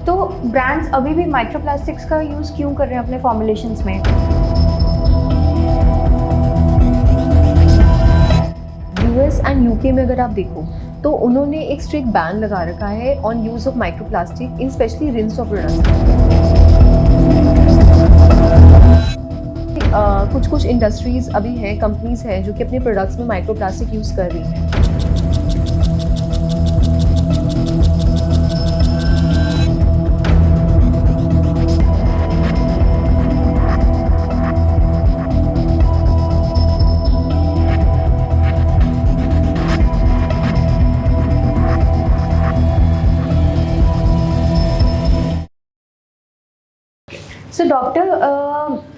तो ब्रांड्स अभी भी माइक्रोप्लास्टिक्स का यूज़ क्यों कर रहे हैं अपने फॉर्मुलेशंस में? यूएस एंड यूके में अगर आप देखो तो उन्होंने एक स्ट्रिक्ट बैन लगा रखा है on use of microplastic in specially rinse off products. कुछ कुछ इंडस्ट्रीज अभी हैं, कंपनीज हैं जो कि अपने प्रोडक्ट्स में माइक्रोप्लास्टिक यूज़ कर रही हैं। सो डॉक्टर,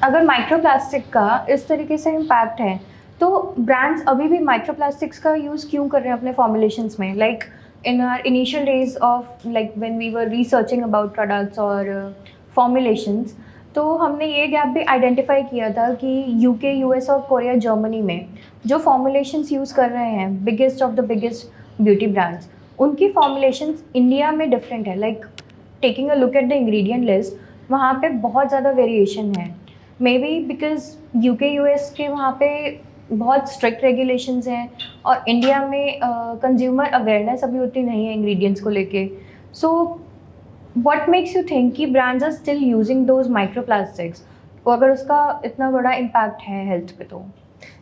अगर माइक्रोप्लास्टिक का इस तरीके से इम्पैक्ट है तो ब्रांड्स अभी भी माइक्रोप्लास्टिक्स का यूज़ क्यों कर रहे हैं अपने फॉर्मुलेशंस में? Like in our initial days of like when we were researching about products और फॉर्मुलेशंस, तो हमने ये गैप भी आइडेंटिफाई किया था कि यूके, यूएस और कोरिया, जर्मनी में जो फॉर्मुलेशंस यूज़ कर रहे हैं biggest of the biggest beauty brands, उनकी फॉर्मुलेशंस इंडिया में डिफरेंट है। Like taking a look at the ingredient list, वहाँ पे बहुत ज़्यादा वेरिएशन है। Maybe because UK, US के वहाँ पे बहुत स्ट्रिक्ट रेगुलेशंस हैं और इंडिया में कंज्यूमर अवेयरनेस अभी उतनी नहीं है इंग्रेडिएंट्स को लेके। So what makes you think कि brands are still using those microplastics, अगर उसका इतना बड़ा इम्पैक्ट है हेल्थ पे तो?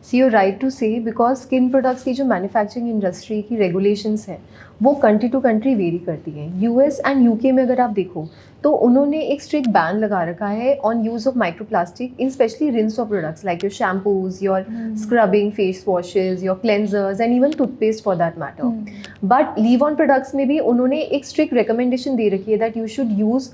See you right to say, because skin products की जो मैन्युफैक्चरिंग इंडस्ट्री की रेगुलेशंस हैं वो कंट्री टू कंट्री वेरी करती हैं। यूएस एंड यूके में अगर आप देखो तो उन्होंने एक स्ट्रिक्ट बैन लगा रखा है on use of microplastic in specially rinse off products like your shampoos, your scrubbing, face washes, your cleansers and even toothpaste for that matter. But leave on products में भी उन्होंने एक स्ट्रिक्ट रिकमेंडेशन दे रखी है that you should use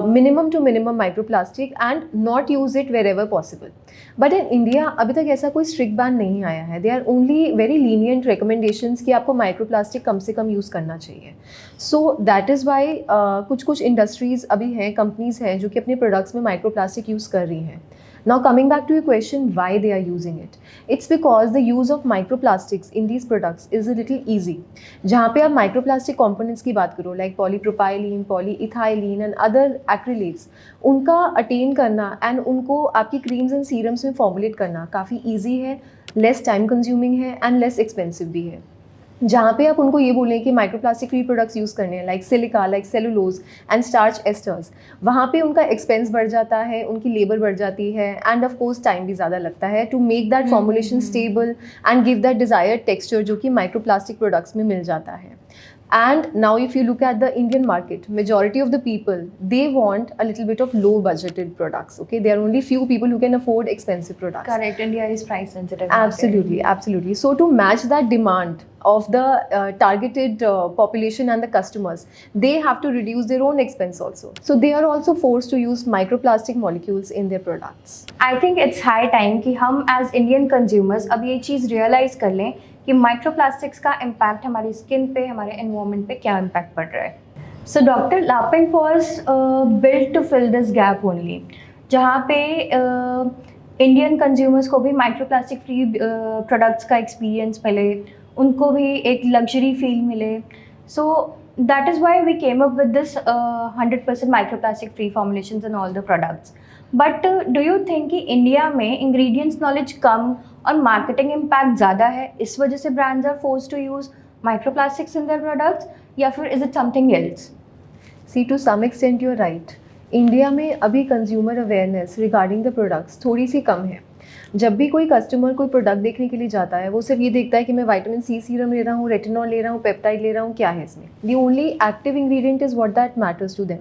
minimum to minimum microplastic and not use it wherever possible. But in India अभी तक ऐसा कोई स्ट्रिक्ट बैन नहीं आया है। They are only very lenient recommendations कि आपको माइक्रोप्लास्टिक कम से कम यूज़ करना चाहिए। सो दैट इज़ वाई कुछ कुछ इंडस्ट्रीज़ अभी हैं, कंपनीज हैं जो कि अपने प्रोडक्ट्स में माइक्रोप्लास्टिक यूज़ कर रही हैं। Now coming back to your question, why they are using it? It's because the use of microplastics in these products is a little easy. जहाँ पे आप माइक्रोप्लास्टिक कंपोनेंट्स की बात करो like polypropylene, polyethylene and other acrylates, उनका attain करना and उनको आपकी क्रीम्स एंड सीरम्स में फॉर्मुलेट करना काफ़ी ईजी है, लेस टाइम कंज्यूमिंग है एंड लेस एक्सपेंसिव भी है। जहाँ पे आप उनको ये बोलें कि माइक्रोप्लास्टिक फ्री प्रोडक्ट्स यूज़ करने हैं like silica, like cellulose and starch asters, वहाँ पे उनका एक्सपेंस बढ़ जाता है, उनकी लेबर बढ़ जाती है एंड ऑफ कोर्स टाइम भी ज़्यादा लगता है to make that formulation stable and give that desired texture जो कि माइक्रोप्लास्टिक प्रोडक्ट्स में मिल जाता है। And now if you look at the Indian market, majority of the people, they want a little bit of low budgeted products, okay? There are only few people who can afford expensive products. Correct, India is price sensitive. Absolutely, absolutely. So to match that demand of the targeted population and the customers, they have to reduce their own expense also. So they are also forced to use microplastic molecules in their products. I think it's high time कि हम as Indian consumers अब ये चीज़ realize कर लें कि microplastics का impact हमारी skin पे, हमारे एनवायरनमेंट पे क्या इम्पैक्ट पड़ रहा है। So doctor, lapping was built to fill this gap only, जहाँ पे इंडियन कंज्यूमर्स को भी माइक्रोप्लास्टिक फ्री प्रोडक्ट्स का एक्सपीरियंस मिले, उनको भी एक लग्जरी फील मिले। So that is why we came up with this 100% microplastic free formulations in all the products. But do you think कि इंडिया में इंग्रेडिएंट्स नॉलेज कम और मार्केटिंग इम्पैक्ट ज़्यादा है, इस वजह से brands are forced to use microplastics in their products, या फिर is it something else? See, to some extent you're right. India में अभी consumer awareness regarding the products थोड़ी सी कम है। जब भी कोई कस्टमर कोई प्रोडक्ट देखने के लिए जाता है वो सिर्फ ये देखता है कि मैं विटामिन सी सीरम ले रहा हूँ, रेटिनॉल ले रहा हूँ, पेप्टाइड ले रहा हूँ, क्या है इसमें। The only active ingredient is what that matters to them.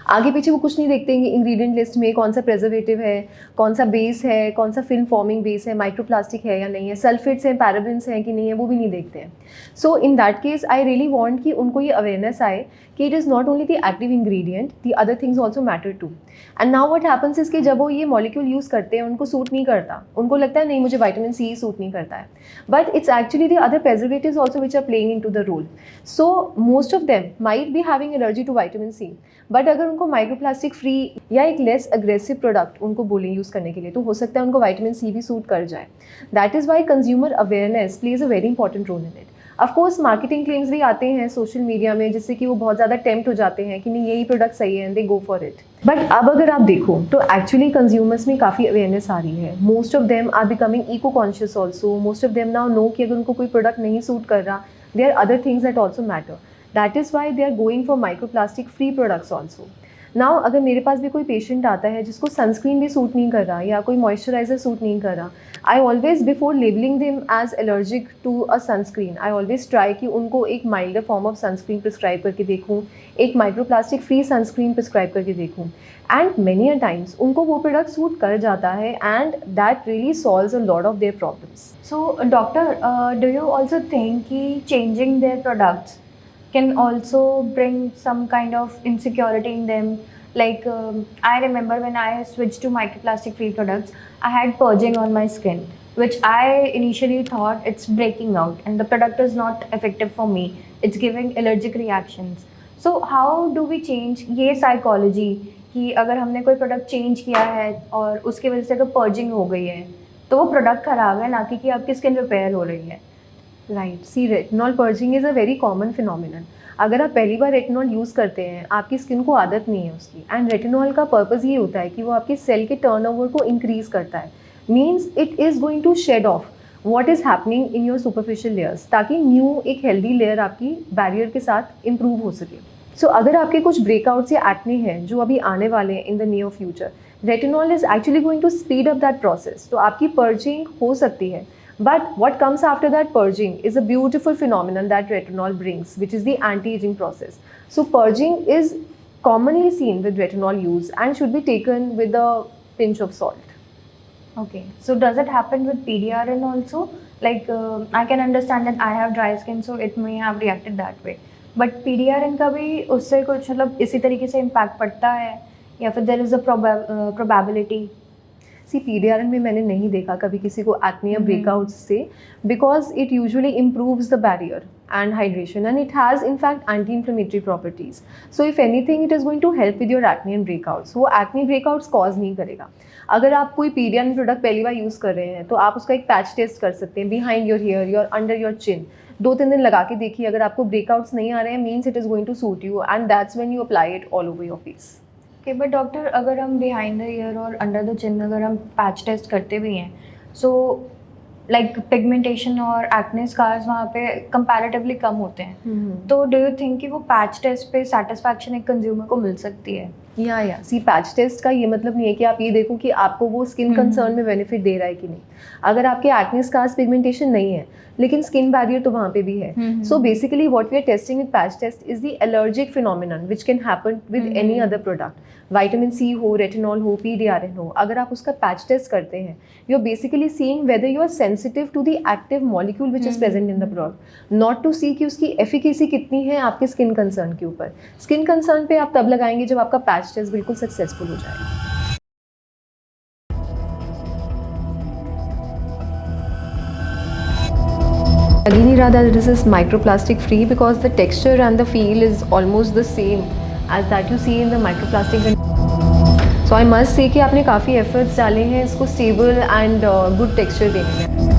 आगे पीछे वो कुछ नहीं देखते हैं इंग्रेडिएंट लिस्ट में कौन सा प्रेजर्वेटिव है, कौन सा बेस है, कौन सा फिल्म फॉर्मिंग बेस है, माइक्रोप्लास्टिक है या नहीं है, सल्फेट्स हैं, पैराबेन्स हैं कि नहीं है, वो भी नहीं देखते हैं। So in that case I really want कि उनको ये अवेयरनेस आए कि it is not only the active ingredient, the other things also matter too. And now what happens is कि जब वो ये मॉलिक्यूल यूज़ करते हैं उनको सूट नहीं करता, उनको लगता है नहीं मुझे विटामिन सी सूट नहीं करता है, but it's actually the other preservatives also which are playing in to the role. So most of them might be having allergy to vitamin C, but अगर उनको माइक्रोप्लास्टिक फ्री या एक less aggressive product उनको बोलें use करने के लिए तो हो सकता है उनको विटामिन सी भी सूट कर जाए। That is why consumer awareness plays a very important role in it. Of course marketing claims भी आते हैं सोशल मीडिया में, जिससे कि वो बहुत ज़्यादा टेम्प्ट हो जाते हैं कि नहीं यही प्रोडक्ट सही है and they go for it. But अब अगर आप देखो तो एक्चुअली कंज्यूमर्स में काफ़ी अवेयरनेस आ रही है। Most of them are becoming eco conscious also. Most of them now know कि अगर उनको कोई प्रोडक्ट नहीं सूट कर रहा, there are other things that also matter. That is why they are going for microplastic free products also. Now अगर मेरे पास भी कोई पेशेंट आता है जिसको सनस्क्रीन भी सूट नहीं कर रहा या कोई मॉइस्चराइजर सूट नहीं कर रहा, I always before labelling them as allergic to a sunscreen, I always try कि उनको एक milder form of sunscreen prescribe करके देखूँ, एक माइक्रोप्लास्टिक फ्री सनस्क्रीन प्रिस्क्राइब करके देखूँ। एंड मेनी अ टाइम्स उनको वो प्रोडक्ट सूट कर जाता है and that really solves a lot of their problems. So, doctor, do you also think कि changing their products can also bring some kind of insecurity in them? Like, I remember when I switched to microplastic free products, I had purging on my skin, which I initially thought it's breaking out and the product is not effective for me. It's giving allergic reactions. So, how do we change ये psychology कि अगर हमने कोई product change किया है और उसकी वजह से अगर purging हो गई है तो वो प्रोडक्ट ख़राब है, ना कि आपकी स्किन रिपेयर हो रही है। Right, see retinol purging is a very common phenomenon. अगर आप पहली बार रेटिनॉल यूज़ करते हैं, आपकी स्किन को आदत नहीं है उसकी, एंड रेटिनॉल का पर्पज़ ये होता है कि वो आपके सेल के टर्नओवर को इंक्रीज़ करता है। Means it is going to shed off what is happening in your superficial layers, ताकि न्यू एक हेल्दी लेयर आपकी बैरियर के साथ इम्प्रूव हो सके। सो अगर आपके कुछ ब्रेकआउट्स या एक्ने हैं जो अभी आने वाले हैं in the near future, retinol is actually going to speed up that process. तो आपकी पर्जिंग हो सकती है, but what comes after that purging is a beautiful phenomenon that retinol brings, which is the anti-aging process. So purging is commonly seen with retinol use and should be taken with a pinch of salt. Okay, so does it happen with PDRN also? Like, I can understand that I have dry skin, so it may have reacted that way. But PDRN का भी उससे कुछ मतलब इसी तरीके से impact पड़ता है या फिर there is a probability? C PDRN में मैंने नहीं देखा कभी किसी को एक्ने या ब्रेकआउट्स से, because it usually improves the barrier and hydration, and it has in fact anti-inflammatory properties. So if anything it is going to help with your acne and breakouts. वो acne breakouts cause नहीं करेगा। अगर आप कोई PDRN product पहली बार use कर रहे हैं तो आप उसका एक पैच टेस्ट कर सकते हैं behind your hair, your under your chin. 2-3 दिन लगा के देखिए, अगर आपको ब्रेकआउट्स नहीं आ रहे हैं means it is going to suit you and that's when you apply it all over your face. Okay, but doctor अगर हम बिहाइंड द ईयर और अंडर द चिन अगर हम पैच टेस्ट करते भी हैं, सो लाइक पिगमेंटेशन और acne scars वहाँ पे कंपैरेटिवली कम होते हैं, तो डू यू थिंक कि वो पैच टेस्ट पे सेटिस्फैक्शन एक कंज्यूमर को मिल सकती है? या सी पैच टेस्ट का ये मतलब नहीं है कि आप ये देखो कि आपको वो स्किन कंसर्न में बेनिफिट दे रहा है कि नहीं। अगर आपके एक्ने स्कार्स पिगमेंटेशन नहीं है लेकिन स्किन बैरियर तो वहाँ पे भी है। So basically what we are testing with patch test is the allergic phenomenon which can happen with any other product. Vitamin C हो, रेटिनॉल हो, PDRN हो, अगर आप उसका पैच टेस्ट करते हैं you are basically seeing whether you are sensitive to the active molecule which is present in the product, not to see कि उसकी एफिकेसी कितनी है आपके स्किन कंसर्न के ऊपर। स्किन कंसर्न पे आप तब लगाएंगे जब आपका पैच टेस्ट बिल्कुल सक्सेसफुल हो जाए। लग ही नहीं रहा that this is microplastic free because the texture and the feel is almost the same as that you see in the microplastics. So I must say कि आपने काफ़ी efforts डाले हैं इसको stable and good texture देने में।